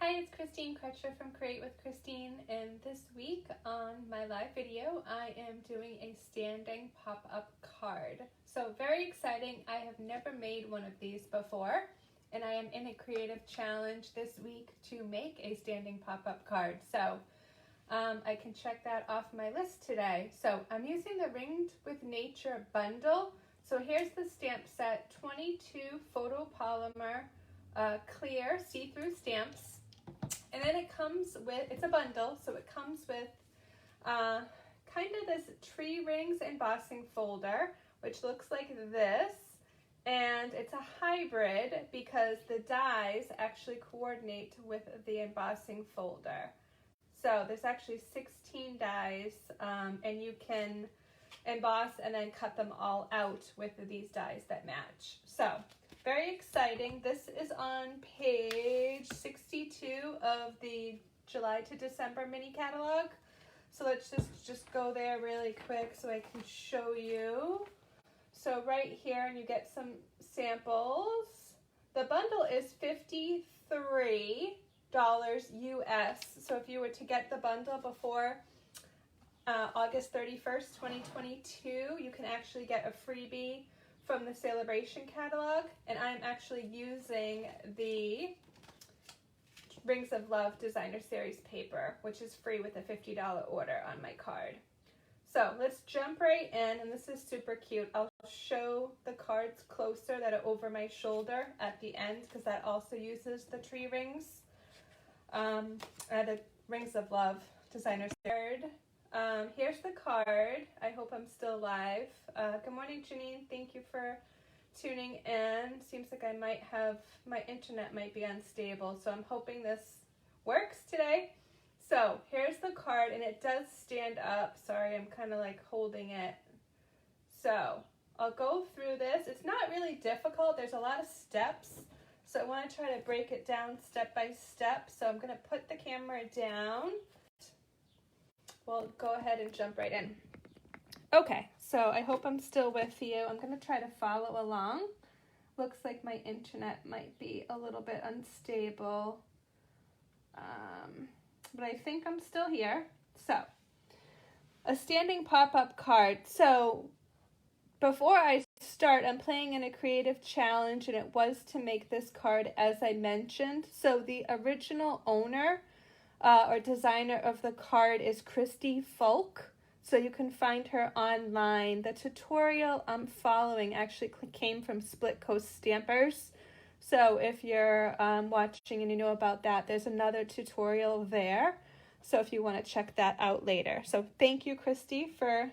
Hi, it's Christine Crutcher from Create with Christine, and this week on my live video I am doing a standing pop-up card. So very exciting. I have never made one of these before, and I am in a creative challenge this week to make a standing pop-up card. So I can check that off my list today. So I'm using the Ringed with Nature bundle. So here's the stamp set, 22 photopolymer clear see-through stamps. And then it comes with, it's a bundle, so it comes with kind of this tree rings embossing folder, which looks like this. And it's a hybrid because the dies actually coordinate with the embossing folder. So there's actually 16 dies, and you can emboss and then cut them all out with these dies that match. So very exciting. This is on page 62 of the July to December mini catalog. So let's just go there really quick so I can show you. So right here, and you get some samples. The bundle is $53 US. So if you were to get the bundle before August 31st, 2022, you can actually get a freebie from the Celebration catalog, and I'm actually using the Rings of Love Designer Series paper, which is free with a $50 order on my card. So let's jump right in, and this is super cute. I'll show the cards closer that are over my shoulder at the end because that also uses the tree rings. The Rings of Love Designer Series. Here's the card. I hope I'm still live. Good morning, Janine. Thank you for tuning in. Seems like I might have, my internet might be unstable, so I'm hoping this works today. So here's the card, and it does stand up. Sorry, I'm kind of like holding it. So I'll go through this. It's not really difficult. There's a lot of steps, so I want to try to break it down step by step. So I'm going to put the camera down. We'll go ahead and jump right in. Okay, so I hope I'm still with you. I'm going to try to follow along. Looks like my internet might be a little bit unstable, but I think I'm still here. So, a standing pop-up card. So, before I start, I'm playing in a creative challenge, and it was to make this card as I mentioned. So, the original owner or designer of the card is Christy Fulk, so you can find her online. The tutorial I'm following actually came from Split Coast Stampers, so if you're watching and you know about that, there's another tutorial there, so if you want to check that out later. So thank you, Christy, for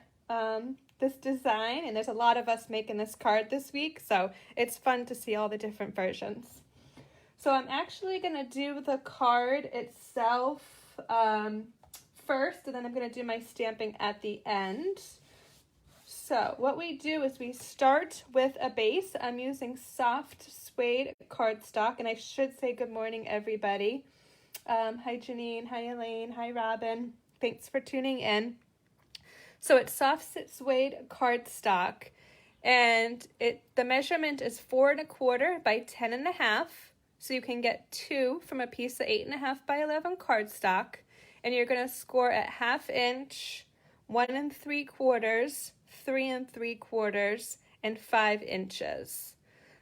this design, and there's a lot of us making this card this week, so it's fun to see all the different versions. So I'm actually going to do the card itself first, and then I'm going to do my stamping at the end. So what we do is we start with a base. I'm using soft suede cardstock, and I should say good morning, everybody. Hi, Janine. Hi, Elaine. Hi, Robin. Thanks for tuning in. So it's soft suede cardstock, and the measurement is 4 1/4 by 10 1/2. So you can get 2 from a piece of 8 1/2 by 11 cardstock, and you're going to score at 1/2 inch, 1 3/4, 3 3/4, and 5 inches.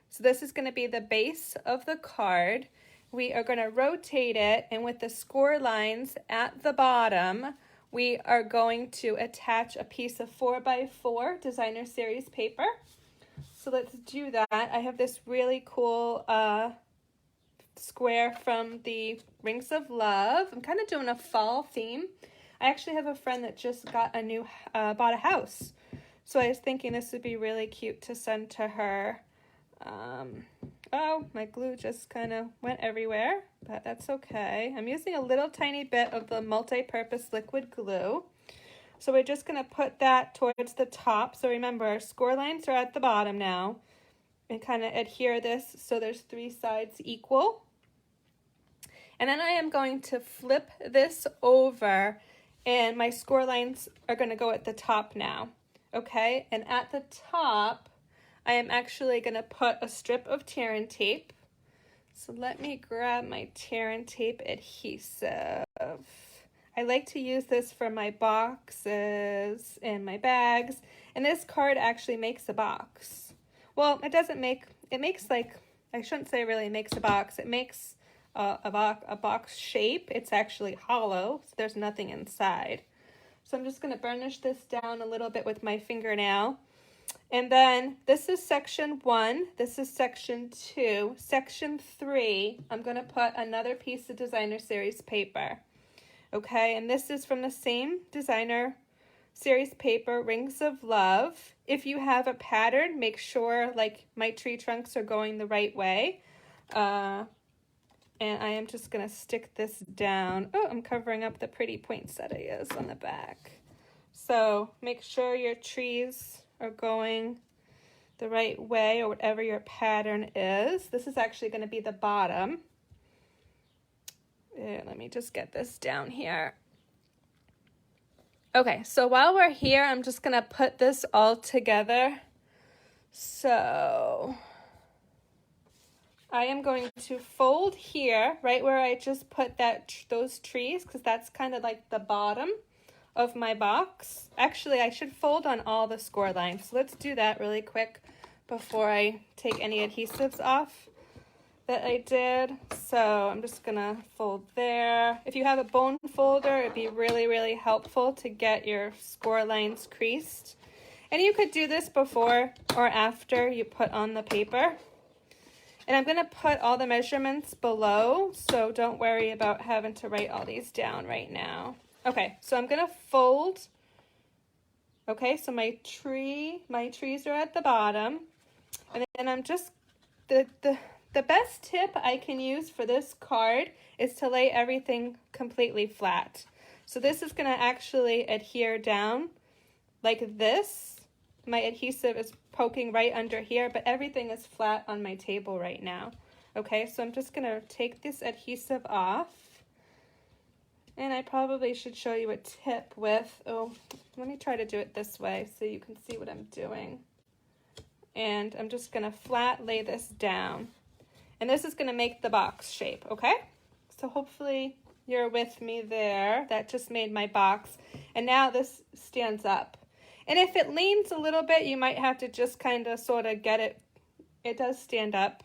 So this is going to be the base of the card. We are going to rotate it, and with the score lines at the bottom, we are going to attach a piece of 4x4 Designer Series paper. So let's do that. I have this really cool square from the Rings of Love. I'm kind of doing a fall theme. I actually have a friend that just got a new bought a house, so I was thinking this would be really cute to send to her. Oh, my glue just kind of went everywhere, but that's okay. I'm using a little tiny bit of the multi-purpose liquid glue, so we're just going to put that towards the top. So remember, our score lines are at the bottom now, and kind of adhere this so there's 3 sides equal. And then I am going to flip this over, and my score lines are going to go at the top now. Okay, and at the top, I am actually going to put a strip of tear and tape. So let me grab my tear and tape adhesive. I like to use this for my boxes and my bags. And this card actually makes a box. Well, it doesn't make, it makes like, I shouldn't say really makes a box. It makes a box shape. It's actually hollow, so there's nothing inside. So I'm just going to burnish this down a little bit with my fingernail. And then this is section 1, this is section 2. Section 3, I'm going to put another piece of designer series paper. Okay, and this is from the same designer series paper, Rings of Love. If you have a pattern, make sure like my tree trunks are going the right way. And I am just going to stick this down. Oh, I'm covering up the pretty poinsettias on the back. So make sure your trees are going the right way, or whatever your pattern is. This is actually going to be the bottom. Let me just get this down here. Okay, so while we're here, I'm just going to put this all together. So I am going to fold here, right where I just put those trees, because that's kind of like the bottom of my box. Actually, I should fold on all the score lines. So let's do that really quick before I take any adhesives off that I did. So I'm just gonna fold there. If you have a bone folder, it'd be really, really helpful to get your score lines creased. And you could do this before or after you put on the paper. And I'm gonna put all the measurements below, so don't worry about having to write all these down right now. Okay, so I'm gonna fold. Okay, so my trees are at the bottom. And then I'm just, the best tip I can use for this card is to lay everything completely flat. So this is gonna actually adhere down like this. My adhesive is poking right under here, but everything is flat on my table right now. Okay, so I'm just gonna take this adhesive off. And I probably should show you a tip with, oh, let me try to do it this way so you can see what I'm doing. And I'm just gonna flat lay this down. And this is gonna make the box shape, okay? So hopefully you're with me there. That just made my box. And now this stands up. And if it leans a little bit, you might have to just kind of sort of get it. It does stand up.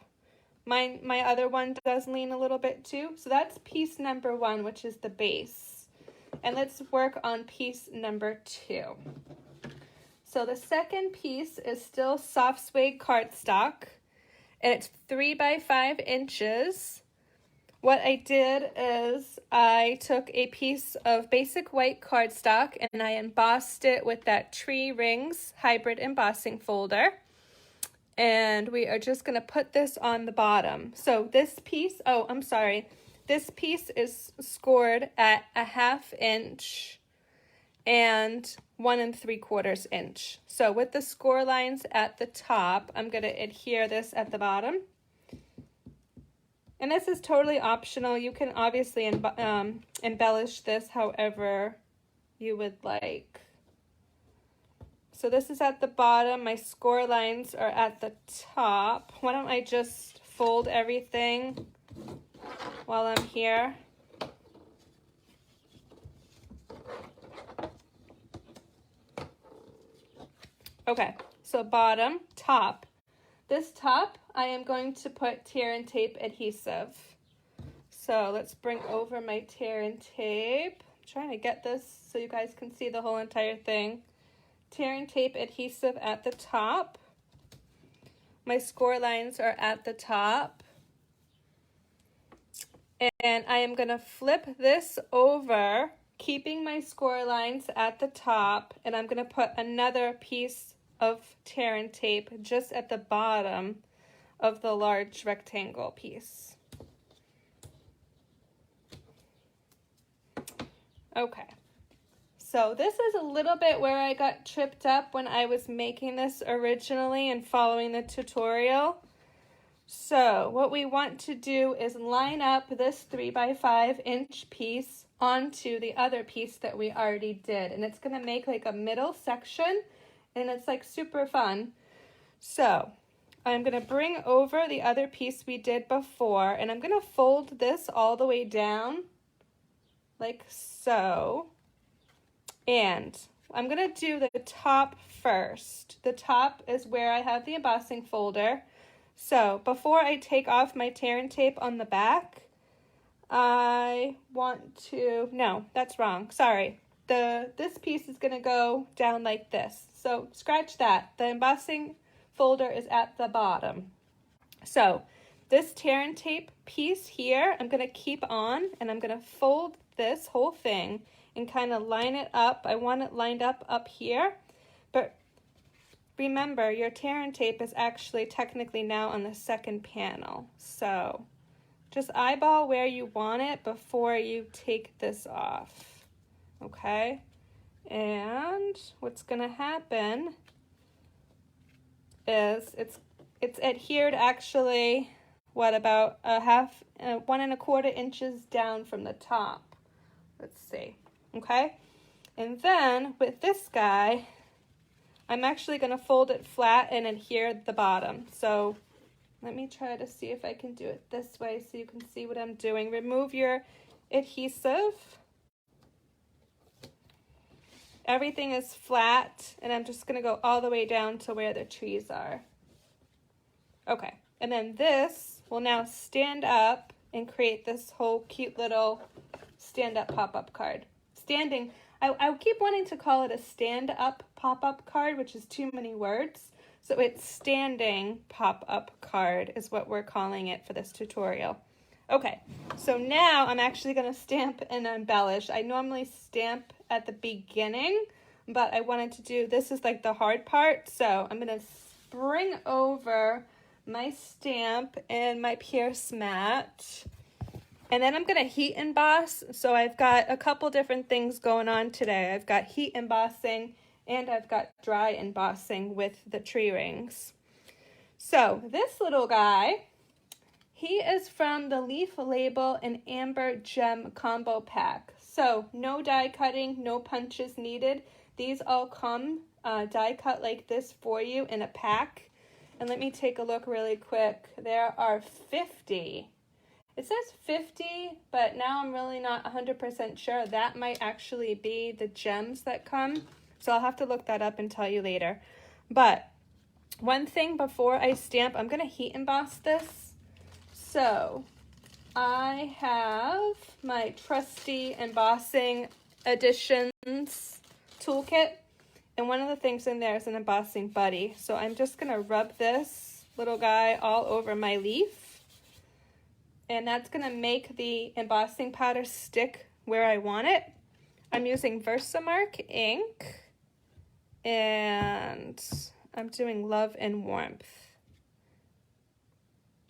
My other one does lean a little bit too. So that's piece number 1, which is the base. And let's work on piece number 2. So the second piece is still soft suede cardstock. And it's 3 by 5 inches. What I did is I took a piece of basic white cardstock and I embossed it with that Tree Rings hybrid embossing folder. And we are just going to put this on the bottom. So this piece, oh, I'm sorry. This piece is scored at 1/2 inch and 1 3/4 inch. So with the score lines at the top, I'm going to adhere this at the bottom. And this is totally optional. You can obviously embellish this however you would like. So this is at the bottom. My score lines are at the top. Why don't I just fold everything while I'm here? Okay, so bottom, top. This top, I am going to put tear and tape adhesive. So let's bring over my tear and tape. I'm trying to get this so you guys can see the whole entire thing. Tear and tape adhesive at the top. My score lines are at the top. And I am gonna flip this over, keeping my score lines at the top, and I'm gonna put another piece of tear and tape just at the bottom of the large rectangle piece. Okay. So this is a little bit where I got tripped up when I was making this originally and following the tutorial. So what we want to do is line up this 3 by 5 inch piece onto the other piece that we already did. And it's gonna make like a middle section and it's like super fun. So I'm going to bring over the other piece we did before, and I'm going to fold this all the way down like so. And I'm going to do the top first. The top is where I have the embossing folder. So before I take off my tear and tape on the back, I want to, no, that's wrong, sorry. This piece is going to go down like this. So scratch that. The embossing folder is at the bottom. So this tear and tape piece here, I'm going to keep on, and I'm going to fold this whole thing and kind of line it up. I want it lined up here, but remember your tear and tape is actually technically now on the second panel. So just eyeball where you want it before you take this off. Okay, and what's gonna happen is it's adhered actually, what, about a half, 1 1/4 inches down from the top. Let's see, okay? And then with this guy, I'm actually gonna fold it flat and adhere at the bottom. So let me try to see if I can do it this way so you can see what I'm doing. Remove your adhesive. Everything is flat, and I'm just gonna go all the way down to where the trees are. Okay, and then this will now stand up and create this whole cute little stand-up pop-up card. I keep wanting to call it a stand-up pop-up card, which is too many words. So it's standing pop-up card is what we're calling it for this tutorial. Okay, so now I'm actually gonna stamp and embellish. I normally stamp at the beginning, but I wanted to do, this is like the hard part, so I'm gonna bring over my stamp and my Pierce mat, and then I'm gonna heat emboss. So I've got a couple different things going on today. I've got heat embossing and I've got dry embossing with the tree rings. So this little guy, he is from the Leaf Label and Amber Gem Combo Pack. So no die cutting, no punches needed. These all come die cut like this for you in a pack. And let me take a look really quick. There are 50. It says 50, but now I'm really not 100% sure. That might actually be the gems that come. So I'll have to look that up and tell you later. But one thing before I stamp, I'm going to heat emboss this. So I have my trusty Embossing Additions toolkit, and one of the things in there is an embossing buddy. So I'm just going to rub this little guy all over my leaf, and that's going to make the embossing powder stick where I want it. I'm using Versamark ink, and I'm doing Love and Warmth.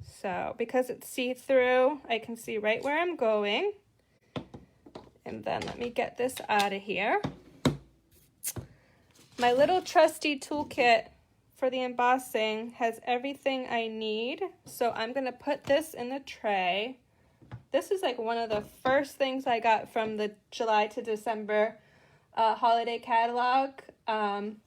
So because it's see-through, I can see right where I'm going. And then let me get this out of here. My little trusty toolkit for the embossing has everything I need. So I'm gonna put this in the tray. This is like one of the first things I got from the July to December holiday catalog.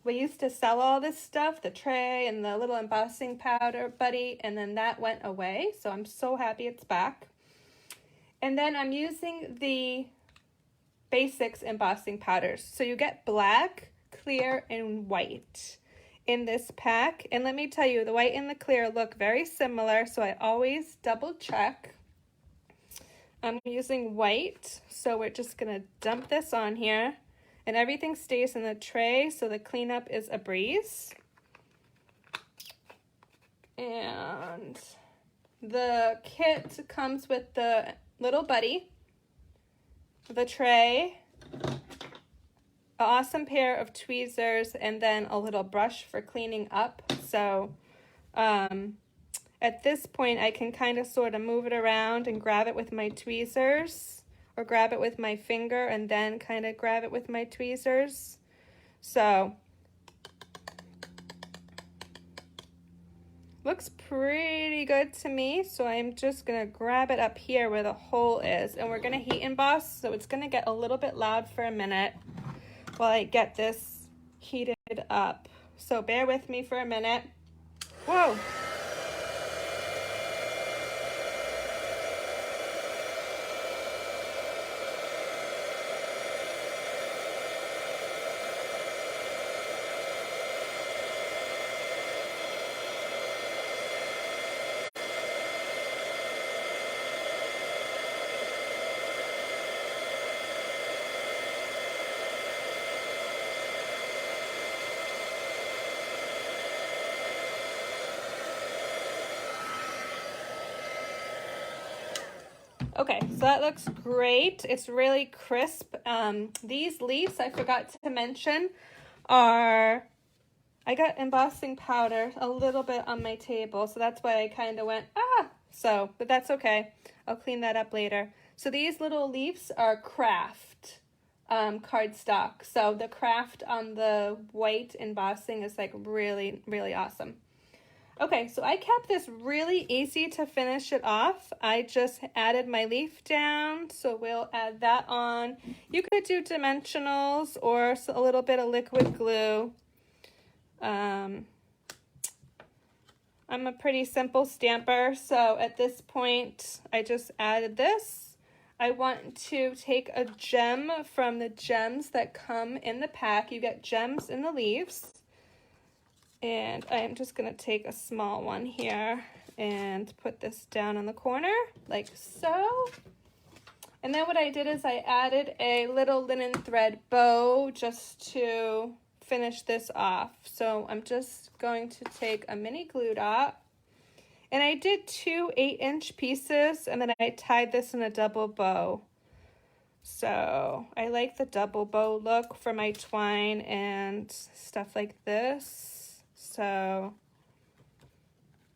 We used to sell all this stuff, the tray and the little embossing powder buddy, and then that went away. So I'm so happy it's back. And then I'm using the Basics embossing powders. So you get black, clear, and white in this pack. And let me tell you, the white and the clear look very similar, so I always double check. I'm using white, so we're just gonna dump this on here. And everything stays in the tray, so the cleanup is a breeze. And the kit comes with the little buddy, the tray, an awesome pair of tweezers, and then a little brush for cleaning up. So at this point, I can kind of sort of move it around and grab it with my tweezers, or grab it with my finger and then kind of grab it with my tweezers. So looks pretty good to me. So I'm just gonna grab it up here where the hole is, and we're gonna heat emboss, so it's gonna get a little bit loud for a minute while I get this heated up. So bear with me for a minute. Whoa, Okay, so that looks great. It's really crisp. These leaves, I forgot to mention, are, I got embossing powder a little bit on my table, so that's why I kind of went, but that's okay. I'll clean that up later. So these little leaves are craft cardstock. So the craft on the white embossing is like really, really awesome. Okay, so I kept this really easy to finish it off. I just added my leaf down, so we'll add that on. You could do dimensionals or a little bit of liquid glue. I'm a pretty simple stamper, so at this point, I just added this. I want to take a gem from the gems that come in the pack. You get gems in the leaves. And I'm just going to take a small one here and put this down on the corner, like so. And then what I did is I added a little linen thread bow just to finish this off. So I'm just going to take a mini glue dot. And I did 2 8-inch pieces, and then I tied this in a double bow. So I like the double bow look for my twine and stuff like this. So,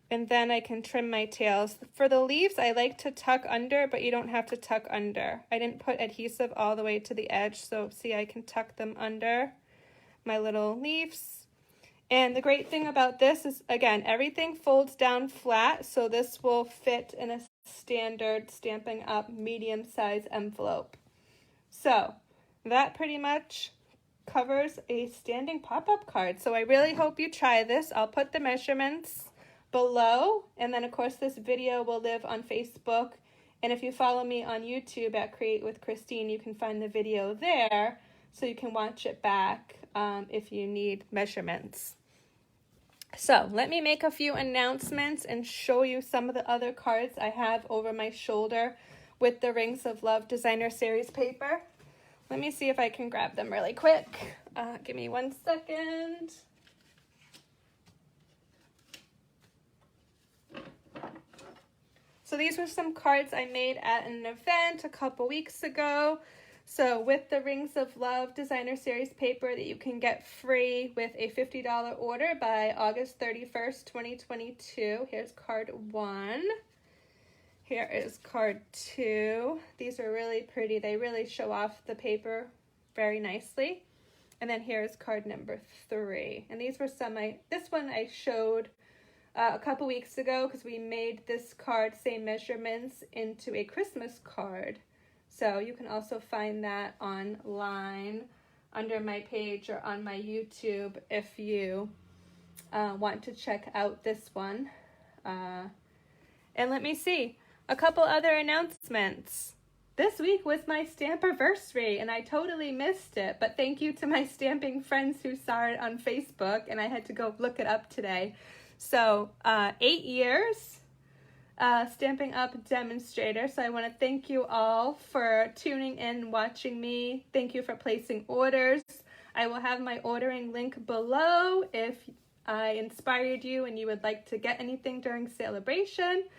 and then I can trim my tails. For the leaves, I like to tuck under, but you don't have to tuck under. I didn't put adhesive all the way to the edge, so see, I can tuck them under my little leaves. And the great thing about this is, again, everything folds down flat, so this will fit in a standard Stampin' Up! Medium-size envelope. So, that pretty much covers a standing pop-up card. So I really hope you try this. I'll put the measurements below, and then of course this video will live on Facebook, and if you follow me on YouTube at Create with Christine, you can find the video there so you can watch it back if you need measurements. So let me make a few announcements and show you some of the other cards I have over my shoulder with the Rings of Love Designer Series paper. Let me see if I can grab them really quick. Give me 1 second. So these were some cards I made at an event a couple weeks ago. So with the Rings of Love Designer Series paper that you can get free with a $50 order by August 31st, 2022. Here's card 1. Here is card 2. These are really pretty. They really show off the paper very nicely. And then here's card number 3. And these were this one I showed a couple weeks ago because we made this card, same measurements, into a Christmas card. So you can also find that online under my page or on my YouTube if you want to check out this one. And let me see. A couple other announcements. This week was my Stampiversary, and I totally missed it, but thank you to my stamping friends who saw it on Facebook, and I had to go look it up today. So, 8 years, Stampin' Up! Demonstrator, so I want to thank you all for tuning in and watching me. Thank you for placing orders. I will have my ordering link below if I inspired you and you would like to get anything during celebration.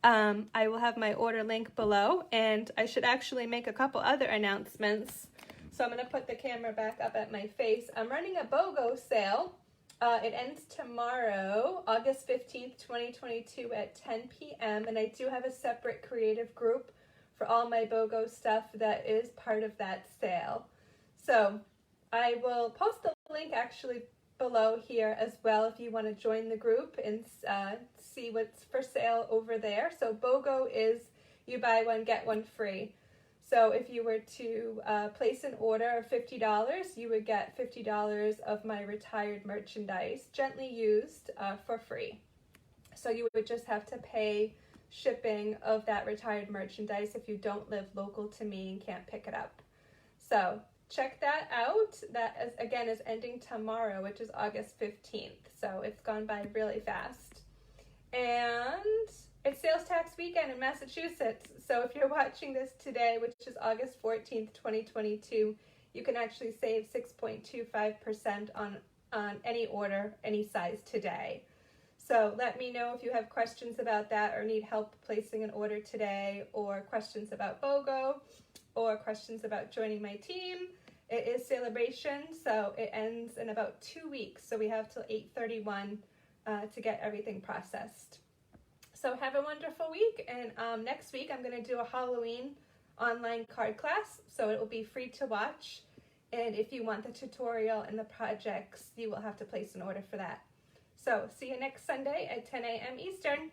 I will have my order link below, and I should actually make a couple other announcements. So I'm going to put the camera back up at my face. I'm running a BOGO sale. It ends tomorrow, August 15th, 2022 at 10 p.m. And I do have a separate creative group for all my BOGO stuff that is part of that sale. So I will post the link actually below here as well if you want to join the group and see what's for sale over there. So BOGO is you buy one, get one free. So if you were to place an order of $50, you would get $50 of my retired merchandise, gently used, for free. So you would just have to pay shipping of that retired merchandise if you don't live local to me and can't pick it up. So check that out. That is, again, is ending tomorrow, which is August 15th. So it's gone by really fast. And it's sales tax weekend in Massachusetts. So if you're watching this today, which is August 14th, 2022, you can actually save 6.25% on any order, any size today. So let me know if you have questions about that or need help placing an order today, or questions about BOGO, or questions about joining my team. It is celebration, so it ends in about 2 weeks. So we have till 8/31 to get everything processed. So have a wonderful week, and next week I'm going to do a Halloween online card class, so it will be free to watch. And if you want the tutorial and the projects, you will have to place an order for that. So see you next Sunday at 10 a.m. Eastern.